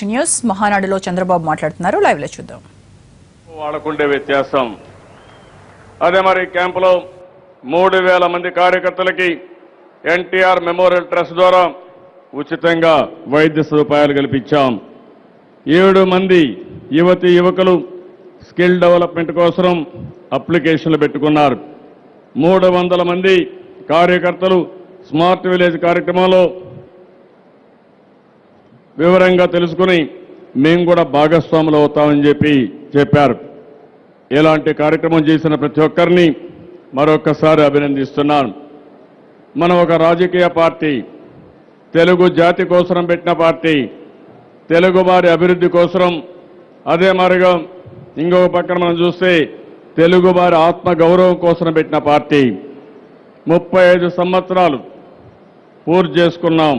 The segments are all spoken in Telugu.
To news. మహానాడులో చంద్రబాబు మాట్లాడుతున్నారు. లైవ్ లో చూద్దాం. వాళ్ళకుండే వ్యత్యాసం అదే మరి క్యాంపులో 3000 మంది కార్యకర్తలకి ఎన్టీఆర్ మెమోరియల్ ట్రస్ట్ ద్వారా ఉచితంగా వైద్య సదుపాయాలు కల్పించాం. 7 మంది యువతి యువకులు స్కిల్ డెవలప్మెంట్ కోసం అప్లికేషన్లు పెట్టుకున్నారు. 300 మంది కార్యకర్తలు స్మార్ట్ విలేజ్ కార్యక్రమంలో వివరంగా తెలుసుకుని మేము కూడా భాగస్వాములు అవుతామని చెప్పారు. ఇలాంటి కార్యక్రమం చేసిన ప్రతి ఒక్కరిని మరొక్కసారి అభినందిస్తున్నాను. మనం ఒక రాజకీయ పార్టీ, తెలుగు జాతి కోసం పెట్టిన పార్టీ, తెలుగు వారి అభివృద్ధి కోసం, అదే మరిగా ఇంకొక పక్కన మనం చూస్తే తెలుగు వారి ఆత్మ గౌరవం కోసం పెట్టిన పార్టీ. 35 సంవత్సరాలు పూర్తి చేసుకున్నాం.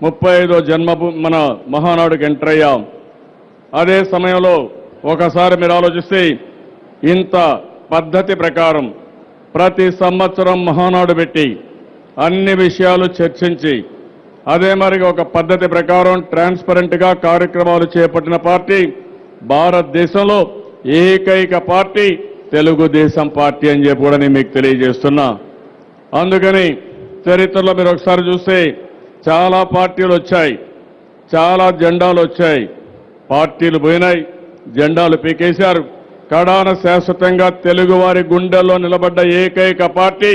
35వ జన్మభూమి మన మహానాడుకి ఎంటర్ అయ్యాం. అదే సమయంలో ఒకసారి మీరు ఆలోచిస్తే ఇంత పద్ధతి ప్రకారం ప్రతి సంవత్సరం మహానాడు పెట్టి అన్ని విషయాలు చర్చించి అదే మరి ఒక పద్ధతి ప్రకారం ట్రాన్స్పరెంట్గా కార్యక్రమాలు చేపట్టిన పార్టీ భారతదేశంలో ఏకైక పార్టీ తెలుగుదేశం పార్టీ అని చెప్పి కూడా నేను మీకు తెలియజేస్తున్నా. అందుకని చరిత్రలో మీరు ఒకసారి చూస్తే చాలా పార్టీలు వచ్చాయి, చాలా జెండాలు వచ్చాయి, పార్టీలు పోయినాయి, జెండాలు పీకేశారు. కడాన శాశ్వతంగా తెలుగువారి గుండెల్లో నిలబడ్డ ఏకైక పార్టీ,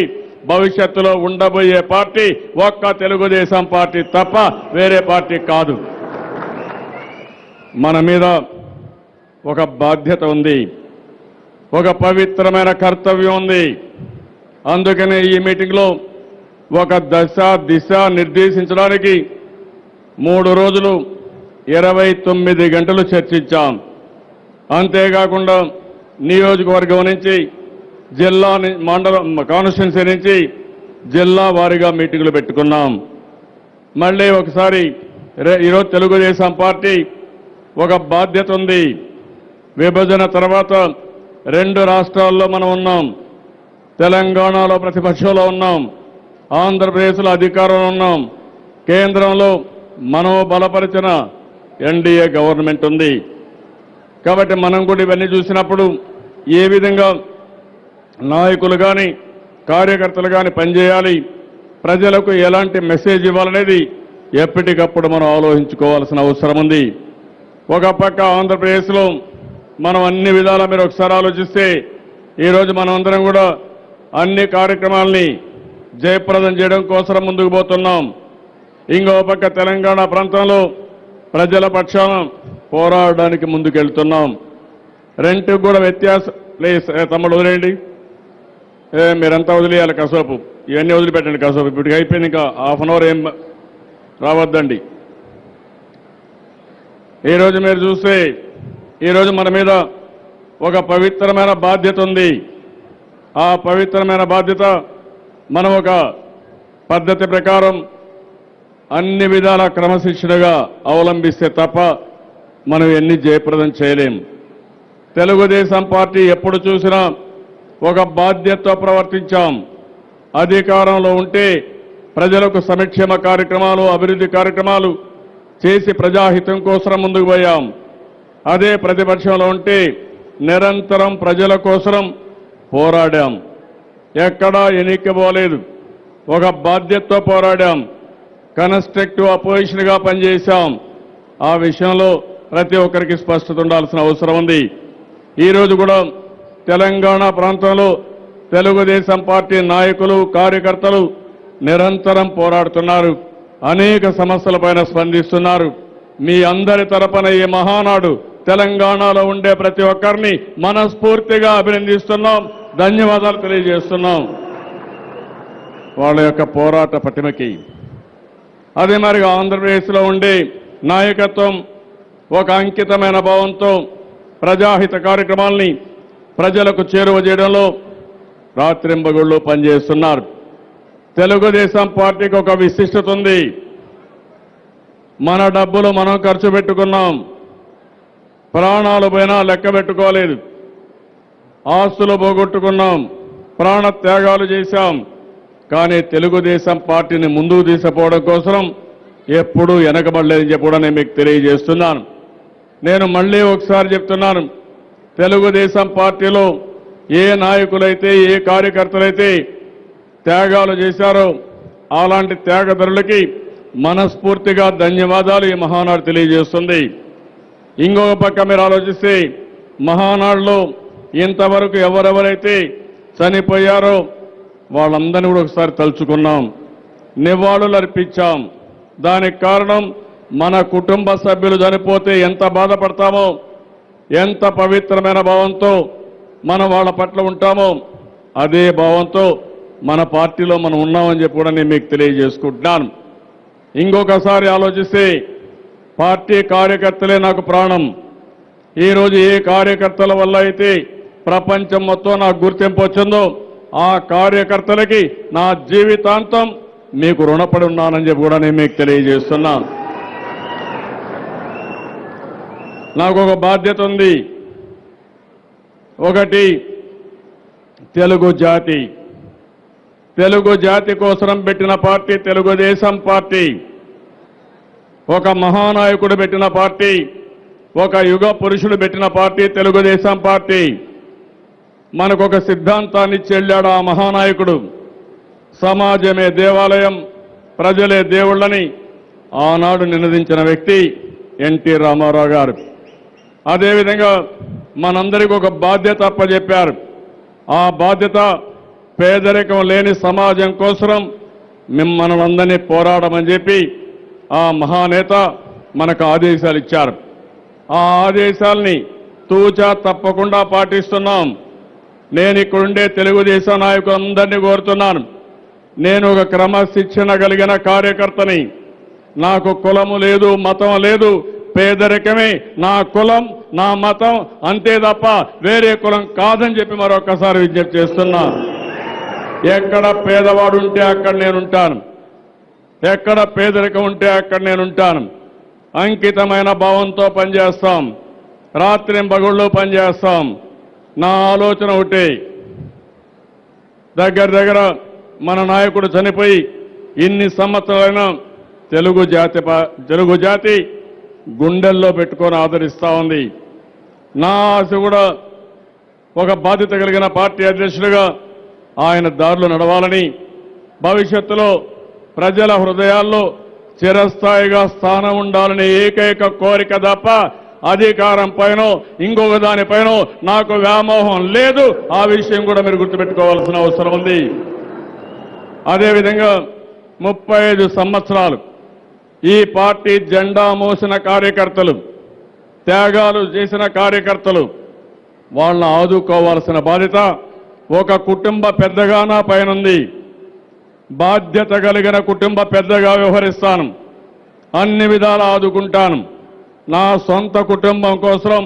భవిష్యత్తులో ఉండబోయే పార్టీ ఒక్క తెలుగుదేశం పార్టీ తప్ప వేరే పార్టీ కాదు. మన మీద ఒక బాధ్యత ఉంది, ఒక పవిత్రమైన కర్తవ్యం ఉంది. అందుకనే ఈ మీటింగ్లో ఒక దశ దిశ నిర్దేశించడానికి 3 రోజులు 29 గంటలు చర్చించాం. అంతేకాకుండా నియోజకవర్గం నుంచి జిల్లా మండలం కాన్స్టిట్యున్సీ నుంచి జిల్లా వారీగా మీటింగులు పెట్టుకున్నాం. మళ్ళీ ఒకసారి ఈరోజు తెలుగుదేశం పార్టీ ఒక బాధ్యత ఉంది. విభజన తర్వాత 2 రాష్ట్రాల్లో మనం ఉన్నాం. తెలంగాణలో ప్రతిపక్షంలో ఉన్నాం, ఆంధ్రప్రదేశ్లో అధికారంలో ఉన్నాం, కేంద్రంలో మనం బలపరిచిన ఎన్డీఏ గవర్నమెంట్ ఉంది. కాబట్టి మనం కూడా ఇవన్నీ చూసినప్పుడు ఏ విధంగా నాయకులు కానీ కార్యకర్తలు కానీ పనిచేయాలి, ప్రజలకు ఎలాంటి మెసేజ్ ఇవ్వాలనేది ఎప్పటికప్పుడు మనం ఆలోచించుకోవాల్సిన అవసరం ఉంది. ఒక పక్క ఆంధ్రప్రదేశ్లో మనం అన్ని విధాలా మీరు ఒకసారి ఆలోచిస్తే ఈరోజు మనం అందరం కూడా అన్ని కార్యక్రమాలని జయప్రదం చేయడం కోసం ముందుకు పోతున్నాం. ఇంకో పక్క తెలంగాణ ప్రాంతంలో ప్రజల పక్షాన పోరాడడానికి ముందుకెళ్తున్నాం. రెంట్కి కూడా వ్యత్యాసం తమ్ముడు వదిలేయండి, మీరంతా వదిలేయాలి కాసేపు, ఇవన్నీ వదిలిపెట్టండి కాసేపు. ఇప్పటికి అయిపోయింది, ఇంకా హాఫ్ అన్ అవర్ ఏం రావద్దండి. ఈరోజు మీరు చూస్తే ఈరోజు మన మీద ఒక పవిత్రమైన బాధ్యత ఉంది. ఆ పవిత్రమైన బాధ్యత మనం ఒక పద్ధతి ప్రకారం అన్ని విధాల క్రమశిక్షణగా అవలంబిస్తే తప్ప మనం ఎన్ని జయప్రదం చేయలేం. తెలుగుదేశం పార్టీ ఎప్పుడు చూసినా ఒక బాధ్యతతో ప్రవర్తించాం. అధికారంలో ఉంటే ప్రజలకు సంక్షేమ కార్యక్రమాలు, అభివృద్ధి కార్యక్రమాలు చేసి ప్రజాహితం కోసం ముందుకు పోయాం. అదే ప్రతిపక్షంలో ఉంటే నిరంతరం ప్రజల కోసం పోరాడాం. ఎక్కడా ఎన్నికపోలేదు, ఒక బాధ్యతతో పోరాడాం, కన్స్ట్రక్టివ్ అపోజిషన్గా పనిచేశాం. ఆ విషయంలో ప్రతి ఒక్కరికి స్పష్టత ఉండాల్సిన అవసరం ఉంది. ఈరోజు కూడా తెలంగాణ ప్రాంతంలో తెలుగుదేశం పార్టీ నాయకులు, కార్యకర్తలు నిరంతరం పోరాడుతున్నారు, అనేక సమస్యలపైన స్పందిస్తున్నారు. మీ అందరి తరపున ఈ మహానాడు తెలంగాణలో ఉండే ప్రతి ఒక్కరిని మనస్ఫూర్తిగా అభినందిస్తున్నాం, ధన్యవాదాలు తెలియజేస్తున్నాం వాళ్ళ యొక్క పోరాట పటిమకి. అదే మరిగా ఆంధ్రప్రదేశ్లో ఉండే నాయకత్వం ఒక అంకితమైన భావంతో ప్రజాహిత కార్యక్రమాల్ని ప్రజలకు చేరువ చేయడంలో రాత్రింబగళ్ళు పనిచేస్తున్నారు. తెలుగుదేశం పార్టీకి ఒక విశిష్టత ఉంది. మన డబ్బులు మనం ఖర్చు పెట్టుకున్నాం, ప్రాణాలు పోయినా లెక్క పెట్టుకోలేదు, ఆస్తులు పోగొట్టుకున్నాం, ప్రాణ త్యాగాలు చేశాం. కానీ తెలుగుదేశం పార్టీని ముందుకు తీసుకుపోవడం కోసం ఎప్పుడూ వెనకబడలేదని చెప్పి కూడా నేను మీకు తెలియజేస్తున్నాను. నేను మళ్ళీ ఒకసారి చెప్తున్నాను, తెలుగుదేశం పార్టీలో ఏ నాయకులైతే ఏ కార్యకర్తలైతే త్యాగాలు చేశారో అలాంటి త్యాగధరులకి మనస్ఫూర్తిగా ధన్యవాదాలు ఈ మహానాడు తెలియజేస్తుంది. ఇంకొక పక్క మీరు ఆలోచిస్తే మహానాడులో ఇంతవరకు ఎవరెవరైతే చనిపోయారో వాళ్ళందరినీ కూడా ఒకసారి తలుచుకున్నాం, నివాళులు అర్పించాం. దానికి కారణం మన కుటుంబ సభ్యులు చనిపోతే ఎంత బాధపడతామో, ఎంత పవిత్రమైన భావంతో మనం వాళ్ళ పట్ల ఉంటామో అదే భావంతో మన పార్టీలో మనం ఉన్నామని చెప్పి కూడా నేను మీకు తెలియజేసుకుంటున్నాను. ఇంకొకసారి ఆలోచిస్తే పార్టీ కార్యకర్తలే నాకు ప్రాణం. ఈరోజు ఏ కార్యకర్తల వల్ల అయితే ప్రపంచం మొత్తం నాకు గుర్తింపు వచ్చిందో ఆ కార్యకర్తలకి నా జీవితాంతం మీకు రుణపడి ఉన్నానని చెప్పి కూడా నేను మీకు తెలియజేస్తున్నాను. నాకు ఒక బాధ్యత ఉంది. ఒకటి, తెలుగు జాతి కోసం పెట్టిన పార్టీ తెలుగుదేశం పార్టీ. ఒక మహానాయకుడు పెట్టిన పార్టీ, ఒక యుగ పురుషుడు పెట్టిన పార్టీ తెలుగుదేశం పార్టీ. మనకు ఒక సిద్ధాంతాన్ని చెల్లాడు ఆ మహానాయకుడు. సమాజమే దేవాలయం, ప్రజలే దేవుళ్ళని ఆనాడు నినదించిన వ్యక్తి ఎన్టీ రామారావు గారు. అదేవిధంగా మనందరికీ ఒక బాధ్యత అప్పచెప్పారు. ఆ బాధ్యత పేదరికం లేని సమాజం కోసం మిమ్మల్ని పోరాడమని చెప్పి ఆ మహానేత మనకు ఆదేశాలు ఇచ్చారు. ఆ ఆదేశాల్ని తూచా తప్పకుండా పాటిస్తున్నాం. నేను ఇక్కడుండే తెలుగుదేశం నాయకులందరినీ కోరుతున్నాను, నేను ఒక క్రమశిక్షణ కలిగిన కార్యకర్తని. నాకు కులము లేదు, మతం లేదు, పేదరికమే నా కులం, నా మతం, అంతే తప్ప వేరే కులం కాదని చెప్పి మరొకసారి విజ్ఞప్తి చేస్తున్నా. ఎక్కడ పేదవాడు ఉంటే అక్కడ నేనుంటాను, ఎక్కడ పేదరికం ఉంటే అక్కడ నేనుంటాను. అంకితమైన భావంతో పనిచేస్తాం, రాత్రింబగళ్ళు పనిచేస్తాం. నా ఆలోచన ఒకటే, దగ్గర మన నాయకుడు చనిపోయి ఇన్ని సంవత్సరాలైనా తెలుగు జాతి గుండెల్లో పెట్టుకొని ఆదరిస్తూ ఉంది. నా ఆశ కూడా ఒక బాధ్యత కలిగిన పార్టీ అధ్యక్షుడిగా ఆయన దారిలో నడవాలని, భవిష్యత్తులో ప్రజల హృదయాల్లో చిరస్థాయిగా స్థానం ఉండాలనే ఏకైక కోరిక తప్ప అధికారం పైన ఇంకొక దానిపైన నాకు వ్యామోహం లేదు. ఆ విషయం కూడా మీరు గుర్తుపెట్టుకోవాల్సిన అవసరం ఉంది. అదేవిధంగా 35 సంవత్సరాలు ఈ పార్టీ జెండా మోసిన కార్యకర్తలు, త్యాగాలు చేసిన కార్యకర్తలు, వాళ్ళని ఆదుకోవాల్సిన బాధ్యత ఒక కుటుంబ పెద్దగా నా పైనుంది. బాధ్యత కలిగిన కుటుంబ పెద్దగా వ్యవహరిస్తాను, అన్ని విధాలా ఆదుకుంటాను. నా సొంత కుటుంబం కోసం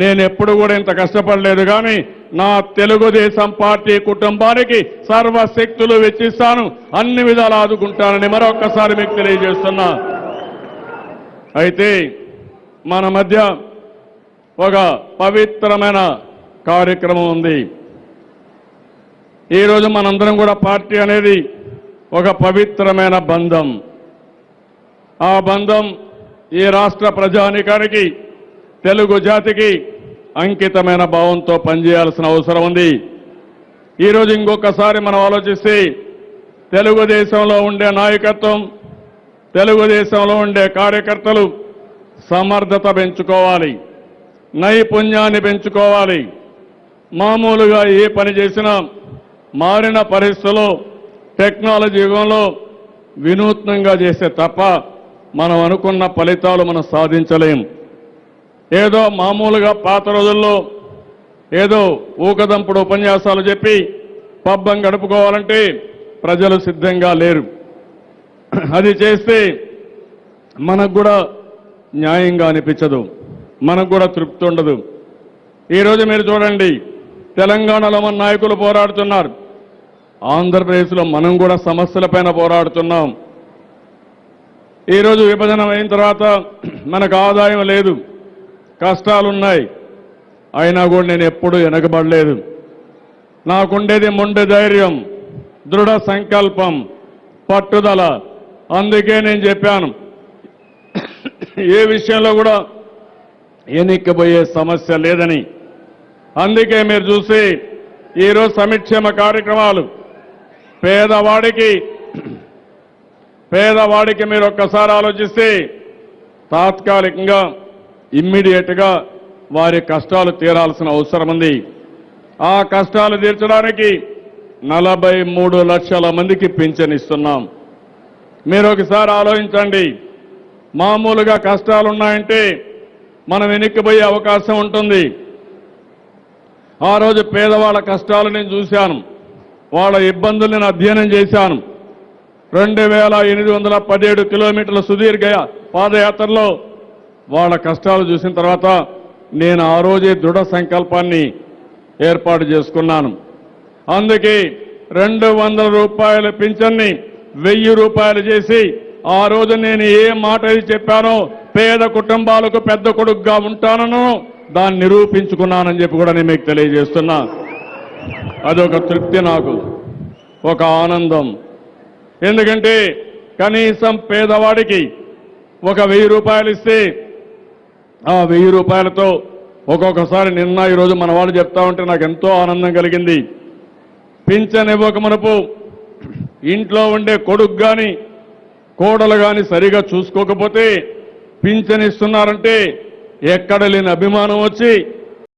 నేను ఎప్పుడు కూడా ఇంత కష్టపడలేదు, కానీ నా తెలుగుదేశం పార్టీ కుటుంబానికి సర్వశక్తులు వెచ్చిస్తాను, అన్ని విధాలా ఆదుకుంటానని మరొక్కసారి మీకు తెలియజేస్తున్నా. అయితే మన మధ్య ఒక పవిత్రమైన కార్యక్రమం ఉంది. ఈరోజు మనందరం కూడా పార్టీ అనేది ఒక పవిత్రమైన బంధం. ఆ బంధం ఈ రాష్ట్ర ప్రజానీకానికి, తెలుగు జాతికి అంకితమైన భావంతో పనిచేయాల్సిన అవసరం ఉంది. ఈరోజు ఇంకొకసారి మనం ఆలోచిస్తే తెలుగుదేశంలో ఉండే నాయకత్వం, తెలుగుదేశంలో ఉండే కార్యకర్తలు సమర్థత పెంచుకోవాలి, నైపుణ్యాన్ని పెంచుకోవాలి. మామూలుగా ఏ పని చేసినా మారిన పరిస్థితుల్లో, టెక్నాలజీ యుగంలో వినూత్నంగా చేస్తే తప్ప మనం అనుకున్న ఫలితాలు మనం సాధించలేం. ఏదో మామూలుగా పాత రోజుల్లో ఏదో ఊకదంపుడు ఉపన్యాసాలు చెప్పి పబ్బం గడుపుకోవాలంటే ప్రజలు సిద్ధంగా లేరు. అది చేస్తే మనకు కూడా న్యాయంగా అనిపించదు, మనకు కూడా తృప్తి ఉండదు. ఈరోజు మీరు చూడండి, తెలంగాణలో మన నాయకులు పోరాడుతున్నారు, ఆంధ్రప్రదేశ్లో మనం కూడా సమస్యలపైన పోరాడుతున్నాం. ఈరోజు విభజన అయిన తర్వాత మనకు ఆదాయం లేదు, కష్టాలున్నాయి. అయినా కూడా నేను ఎప్పుడూ వెనకబడలేదు. నాకుండేది మొండి ధైర్యం, దృఢ సంకల్పం, పట్టుదల. అందుకే నేను చెప్పాను, ఏ విషయంలో కూడా ఎన్నికపోయే సమస్య లేదని. అందుకే మీరు చూసి ఈరోజు సంక్షేమ కార్యక్రమాలు పేదవాడికి మీరు ఒక్కసారి ఆలోచిస్తే తాత్కాలికంగా ఇమ్మీడియట్గా వారి కష్టాలు తీరాల్సిన అవసరం ఉంది. ఆ కష్టాలు తీర్చడానికి 43 లక్షల మందికి పింఛన్ ఇస్తున్నాం. మీరు ఒకసారి ఆలోచించండి. మామూలుగా కష్టాలున్నాయంటే మనం వెనక్కిపోయే అవకాశం ఉంటుంది. ఆ రోజు పేదవాళ్ళ కష్టాలు నేను చూశాను, వాళ్ళ ఇబ్బందులు నేను అధ్యయనం చేశాను. 2817 కిలోమీటర్ల సుదీర్ఘ పాదయాత్రలో వాళ్ళ కష్టాలు చూసిన తర్వాత నేను ఆ రోజే దృఢ సంకల్పాన్ని ఏర్పాటు చేసుకున్నాను. అందుకే 200 రూపాయల పింఛన్ని 1000 రూపాయలు చేసి ఆ రోజు నేను ఏ మాట అయితే చెప్పానో పేద కుటుంబాలకు పెద్ద కొడుకుగా ఉంటానో దాన్ని నిరూపించుకున్నానని చెప్పి కూడా నేను మీకు తెలియజేస్తున్నా. అదొక తృప్తి, నాకు ఒక ఆనందం. ఎందుకంటే కనీసం పేదవాడికి ఒక 1000 రూపాయలు ఇస్తే ఆ 1000 రూపాయలతో ఒక్కొక్కసారి నిన్న ఈరోజు మన వాళ్ళు చెప్తా ఉంటే నాకు ఎంతో ఆనందం కలిగింది. పింఛన్ ఇవ్వక మునుపు ఇంట్లో ఉండే కొడుకు కానీ కోడలు కానీ సరిగా చూసుకోకపోతే పింఛన్ ఇస్తున్నారంటే ఎక్కడ లేని అభిమానం వచ్చి